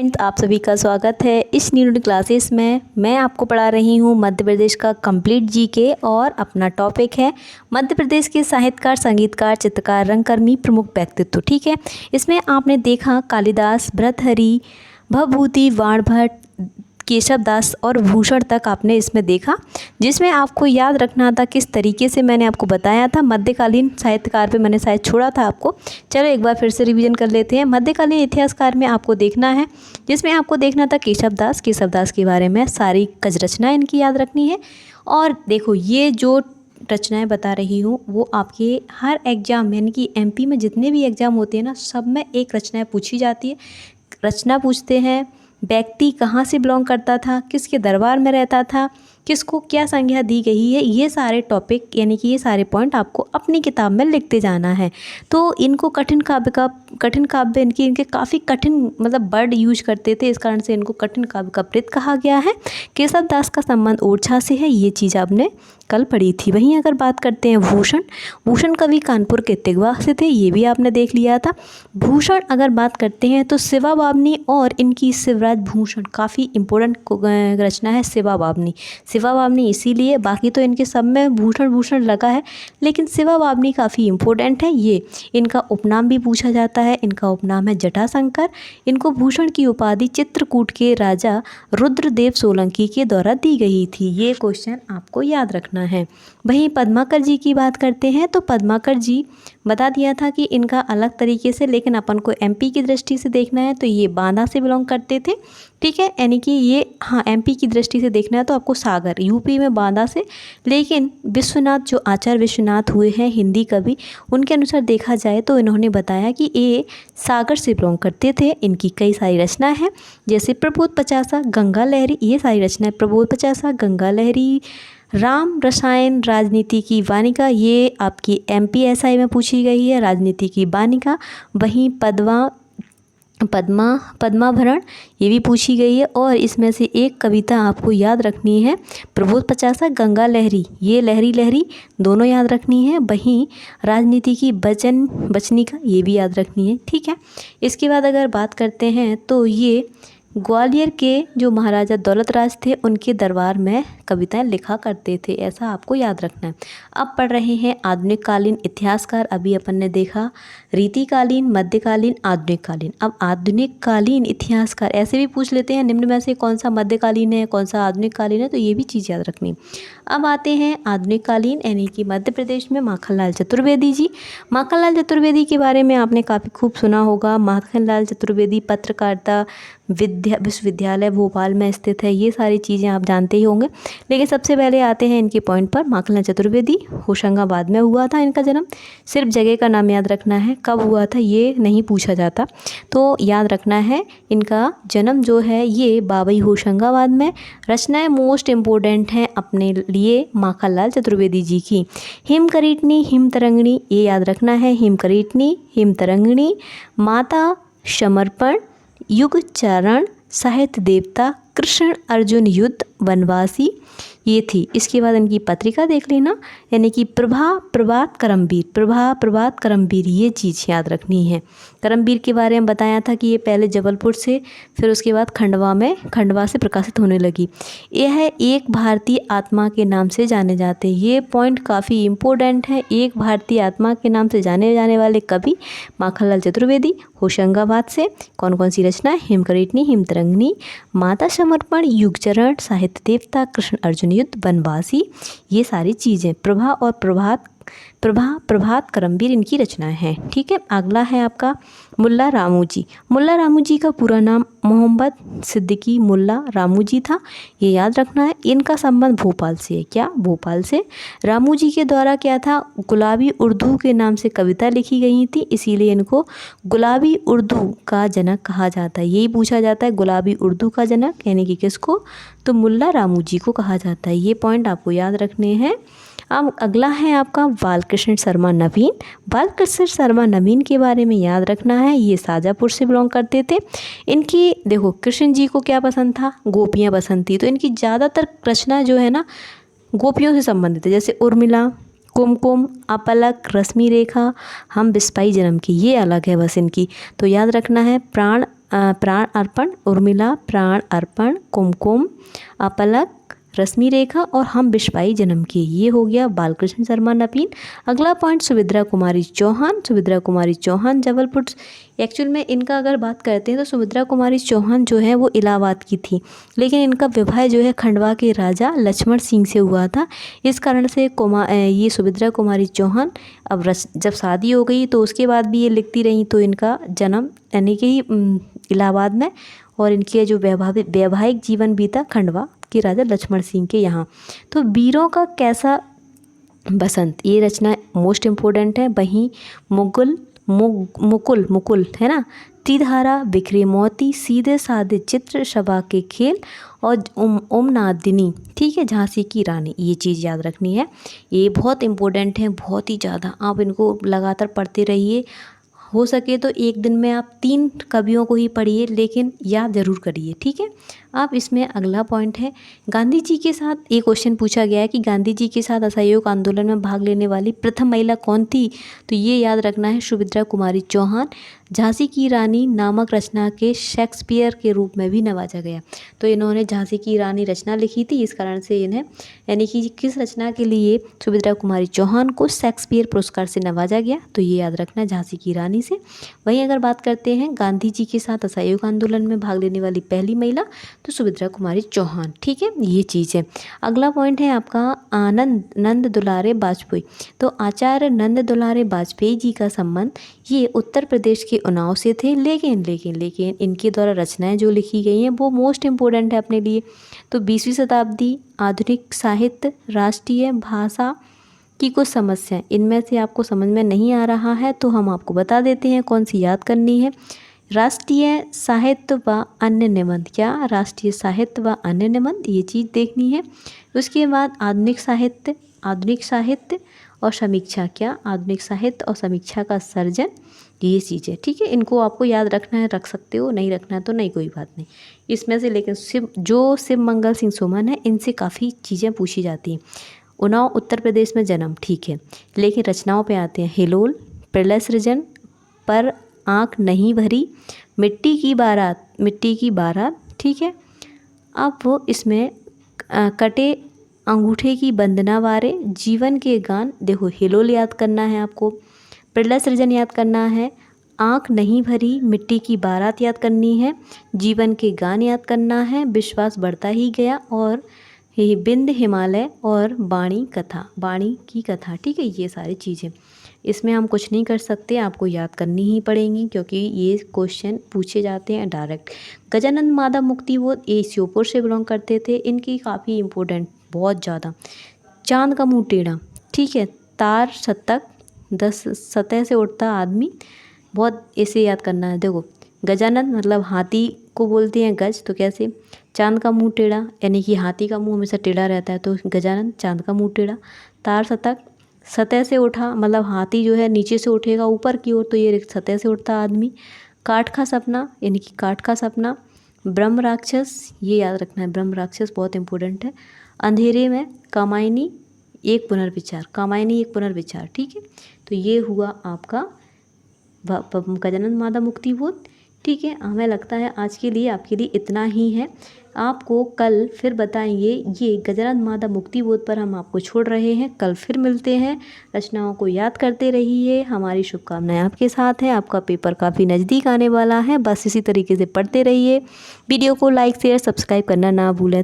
Friends, आप सभी का स्वागत है इस न्यू क्लासेस में। मैं आपको पढ़ा रही हूँ मध्य प्रदेश का कंप्लीट जीके और अपना टॉपिक है मध्य प्रदेश के साहित्यकार, संगीतकार, चित्रकार, रंगकर्मी, प्रमुख व्यक्तित्व। ठीक है, इसमें आपने देखा कालिदास, भर्तृहरि, भवभूति, बाणभट्ट, केशव दास और भूषण तक आपने इसमें देखा, जिसमें आपको याद रखना था किस तरीके से मैंने आपको बताया था। मध्यकालीन साहित्यकार पे मैंने शायद छोड़ा था आपको। चलो एक बार फिर से रिवीजन कर लेते हैं। मध्यकालीन इतिहासकार में आपको देखना है, जिसमें आपको देखना था केशव दास के बारे में सारी रचनाएं इनकी याद रखनी है। और देखो, ये जो रचनाएं बता रही हूँ वो आपके हर एग्जाम यानी कि एमपी में जितने भी एग्जाम होते हैं ना, सब में एक रचनाएं पूछी जाती है। रचना पूछते हैं, व्यक्ति कहाँ से बिलोंग करता था, किसके दरबार में रहता था, किसको क्या संज्ञा दी गई है, ये सारे टॉपिक यानी कि ये सारे पॉइंट आपको अपनी किताब में लिखते जाना है। तो इनको कठिन काव्य इनके काफ़ी कठिन मतलब वर्ड यूज करते थे, इस कारण से इनको कठिन काव्य का प्रेत कहा गया है। केशव दास का संबंध ओरछा से है, ये चीज़ आपने कल पढ़ी थी। वहीं अगर बात करते हैं भूषण कवि कानपुर के तिगवा से थे, ये भी आपने देख लिया था। भूषण अगर बात करते हैं तो शिवा बावनी और इनकी शिवराज भूषण काफ़ी इंपॉर्टेंट रचना है। शिवा बावनी इसीलिए, बाकी तो इनके सब में भूषण लगा है, लेकिन शिवा बावनी काफ़ी इंपॉर्टेंट है। ये इनका उपनाम भी पूछा जाता है, इनका उपनाम है जटाशंकर। इनको भूषण की उपाधि चित्रकूट के राजा रुद्रदेव सोलंकी के द्वारा दी गई थी। ये क्वेश्चन आपको याद रखना है। वहीं पद्माकर जी की बात करते हैं तो पद्माकर जी बता दिया था कि इनका अलग तरीके से, लेकिन अपन को एमपी की दृष्टि से देखना है तो ये बांदा से बिलोंग करते थे। ठीक है, यानी कि ये एमपी की दृष्टि से देखना है तो आपको सागर, यूपी में बांदा से। लेकिन विश्वनाथ, जो आचार्य विश्वनाथ हुए हैं हिंदी कवि, उनके अनुसार देखा जाए तो इन्होंने बताया कि ये सागर से बिलोंग करते थे। इनकी कई सारी रचना है, जैसे प्रबोध पचासा, गंगा लहरी, ये सारी रचनाएं प्रबोध पचासा, गंगा लहरी, राम रसायन, राजनीति की वानिका, ये आपकी एमपीएसआई में पूछी गई है, राजनीति की वानिका। वहीं पद्माभरण, ये भी पूछी गई है। और इसमें से एक कविता आपको याद रखनी है, प्रबोध पचासा, गंगा लहरी, ये लहरी दोनों याद रखनी है। वहीं राजनीति की बचनिका, ये भी याद रखनी है। ठीक है, इसके बाद अगर बात करते हैं तो ये ग्वालियर के जो महाराजा दौलत राज थे, उनके दरबार में कविताएं लिखा करते थे, ऐसा आपको याद रखना है। अब पढ़ रहे हैं आधुनिक कालीन इतिहासकार। अभी अपन ने देखा रीतिकालीन, मध्यकालीन, आधुनिक कालीन। अब आधुनिक कालीन इतिहासकार ऐसे भी पूछ लेते हैं, निम्न में से कौन सा मध्यकालीन है, कौन सा आधुनिक कालीन है, तो ये भी चीज़ याद रखनी। अब आते हैं आधुनिक कालीन, यानी कि मध्य प्रदेश में माखनलाल चतुर्वेदी जी। माखनलाल चतुर्वेदी के बारे में आपने काफ़ी खूब सुना होगा। माखनलाल चतुर्वेदी पत्रकारिता विश्वविद्यालय भोपाल में स्थित है, ये सारी चीज़ें आप जानते ही होंगे। लेकिन सबसे पहले आते हैं इनके पॉइंट पर। माखनलाल चतुर्वेदी होशंगाबाद में हुआ था इनका जन्म। सिर्फ जगह का नाम याद रखना है, कब हुआ था ये नहीं पूछा जाता, तो याद रखना है इनका जन्म जो है ये बाबई होशंगाबाद में। रचनाएं मोस्ट इम्पोर्टेंट हैं अपने लिए माखनलाल चतुर्वेदी जी की। हिमकरीटनी, हिमतरंगिणी, ये याद रखना है, हिमकरीटनी, हिमतरंगिणी, माता समर्पण, युग चरण, साहित्य देवता, कृष्ण अर्जुन युद्ध, वनवासी, ये थी। इसके बाद इनकी पत्रिका देख लेना, यानी कि प्रभा प्रभात करमवीर, ये चीज़ याद रखनी है। करमवीर के बारे में बताया था कि ये पहले जबलपुर से, फिर उसके बाद खंडवा से प्रकाशित होने लगी। यह एक भारतीय आत्मा के नाम से जाने जाते, ये पॉइंट काफ़ी इम्पोर्टेंट है। एक भारतीय आत्मा के नाम से जाने जाने वाले कवि माखनलाल चतुर्वेदी, होशंगाबाद से। कौन कौन सी रचना? हिमकरीटनी, हिमतरंगिणी, माता समर्पण, युगचरण, साहित्य देवता, कृष्ण अर्जुन युद्ध, वनवासी, ये सारी चीज़ें। प्रभात करमवीर इनकी रचना है। ठीक है, अगला है आपका मुल्ला रामू जी। मुल्ला रामू जी का पूरा नाम मोहम्मद सिद्दीकी मुल्ला रामू जी था, ये याद रखना है। इनका संबंध भोपाल से है। क्या? भोपाल से। रामू जी के द्वारा क्या था, गुलाबी उर्दू के नाम से कविता लिखी गई थी, इसीलिए इनको गुलाबी उर्दू का जनक कहा जाता है। यही पूछा जाता है, गुलाबी उर्दू का जनक यानी कि किसको, तो मुल्ला रामू जी को कहा जाता है। ये पॉइंट आपको याद रखने हैं। अब अगला है आपका बालकृष्ण शर्मा नवीन। बालकृष्ण शर्मा नवीन के बारे में याद रखना है, ये शाजापुर से बिलोंग करते थे। इनकी देखो, कृष्ण जी को क्या पसंद था, गोपियाँ पसंद थी, तो इनकी ज़्यादातर रचना जो है ना गोपियों से संबंधित है, जैसे उर्मिला, कुमकुम, अपलक, रश्मि रेखा, हम बिस्पाई जन्म की, ये अलग है बस इनकी, तो याद रखना है। प्राण अर्पण, उर्मिला प्राण अर्पण, कुमकुम, अपलक, रश्मि रेखा और हम विश्वाई जन्म की। ये हो गया बालकृष्ण शर्मा नवीन। अगला पॉइंट सुभद्रा कुमारी चौहान। सुभद्रा कुमारी चौहान जबलपुर। एक्चुअल में इनका अगर बात करते हैं तो सुभद्रा कुमारी चौहान जो है वो इलाहाबाद की थी, लेकिन इनका विवाह जो है खंडवा के राजा लक्ष्मण सिंह से हुआ था। इस कारण से ये सुभद्रा कुमारी चौहान अब जब शादी हो गई तो उसके बाद भी ये लिखती रही, तो इनका जन्म यानी कि इलाहाबाद में, और इनके जो वैवाहिक जीवन बीता खंडवा के राजा लक्ष्मण सिंह के यहाँ। तो वीरों का कैसा बसंत, ये रचना मोस्ट इम्पोर्टेंट है। वहीं मुकुल है ना, त्रिधारा, बिखरे मोती, सीधे साधे चित्र, सभा के खेल और उमनादिनी, ठीक है, झांसी की रानी। ये चीज़ याद रखनी है, ये बहुत इम्पोर्टेंट है, बहुत ही ज़्यादा। आप इनको लगातार पढ़ते रहिए। हो सके तो एक दिन में आप 3 कवियों को ही पढ़िए, लेकिन याद ज़रूर करिए, ठीक है। अब इसमें अगला पॉइंट है गांधी जी के साथ। एक क्वेश्चन पूछा गया है कि गांधी जी के साथ असहयोग आंदोलन में भाग लेने वाली प्रथम महिला कौन थी, तो ये याद रखना है सुभद्रा कुमारी चौहान। झांसी की रानी नामक रचना के शेक्सपियर के रूप में भी नवाजा गया। तो इन्होंने झांसी की रानी रचना लिखी थी, इस कारण से इन्हें यानी कि किस रचना के लिए सुभद्रा कुमारी चौहान को शेक्सपियर पुरस्कार से नवाजा गया, तो ये याद रखना झांसी की रानी से। वहीं अगर बात करते हैं गांधी जी के साथ असहयोग आंदोलन में भाग लेने वाली पहली महिला, तो सुभद्रा कुमारी चौहान, ठीक है, ये चीज़ है। अगला पॉइंट है आपका नंद दुलारे वाजपेयी। तो आचार्य नंद दुलारे वाजपेयी जी का संबंध ये उत्तर प्रदेश के उन्नाव से थे, लेकिन इनके द्वारा रचनाएं जो लिखी गई हैं वो मोस्ट इम्पोर्टेंट है अपने लिए। तो 20वीं शताब्दी, आधुनिक साहित्य, राष्ट्रीय भाषा की कुछ समस्याएं, इनमें से आपको समझ में नहीं आ रहा है तो हम आपको बता देते हैं कौन सी याद करनी है। राष्ट्रीय साहित्य व अन्य निबंध, क्या राष्ट्रीय साहित्य व अन्य निबंध, ये चीज़ देखनी है। उसके बाद आधुनिक साहित्य और समीक्षा, क्या आधुनिक साहित्य और समीक्षा का सर्जन, ये चीज़ है, ठीक है। इनको आपको याद रखना है, रख सकते हो, नहीं रखना है तो नहीं, कोई बात नहीं। इसमें से लेकिन शिव मंगल सिंह सुमन है, इनसे काफ़ी चीज़ें पूछी जाती हैं। उन्नाव उत्तर प्रदेश में जन्म, ठीक है, लेकिन रचनाओं पे आते हैं। हिलोल, प्रलय सृजन, पर आँख नहीं भरी, मिट्टी की बारात, ठीक है। अब वो इसमें कटे अंगूठे की वंदना वारे, जीवन के गान, देखो हिलोल याद करना है आपको, प्रलय सृजन याद करना है, आँख नहीं भरी, मिट्टी की बारात याद करनी है, जीवन के गान याद करना है, विश्वास बढ़ता ही गया, और बिंद हिमालय और वाणी की कथा, ठीक है। ये सारी चीज़ें इसमें हम कुछ नहीं कर सकते, आपको याद करनी ही पड़ेंगी क्योंकि ये क्वेश्चन पूछे जाते हैं डायरेक्ट। गजानंद माधव मुक्तिबोध, ये श्योपुर से बिलोंग करते थे, इनकी काफ़ी इम्पोर्टेंट, बहुत ज़्यादा। चांद का मुँह टेढ़ा, ठीक है, तार शतक, 10 सतह से उठता आदमी, बहुत ऐसे याद करना है। देखो गजानंद मतलब हाथी को बोलते हैं गज, तो कैसे, चांद का मुंह टेढ़ा यानी कि हाथी का मुंह हमेशा टेढ़ा रहता है, तो गजानंद चांद का मुंह टेढ़ा। तार शतक, सतह से उठा मतलब हाथी जो है नीचे से उठेगा ऊपर की ओर, तो ये सतह से उठता आदमी। काठ का सपना यानी कि काठ का सपना। ब्रह्म राक्षस, ये याद रखना है, ब्रह्म राक्षस बहुत इंपॉर्टेंट है। अंधेरे में कामायनी एक पुनर्विचार, ठीक है। तो ये हुआ आपका गजानंद माधव मुक्तिबोध, ठीक है। हमें लगता है आज के लिए आपके लिए इतना ही है। आपको कल फिर बताएंगे, ये गजानंद माधव मुक्तिबोध पर हम आपको छोड़ रहे हैं, कल फिर मिलते हैं। रचनाओं को याद करते रहिए, हमारी शुभकामनाएं आपके साथ हैं। आपका पेपर काफ़ी नज़दीक आने वाला है, बस इसी तरीके से पढ़ते रहिए। वीडियो को लाइक शेयर सब्सक्राइब करना ना भूलें।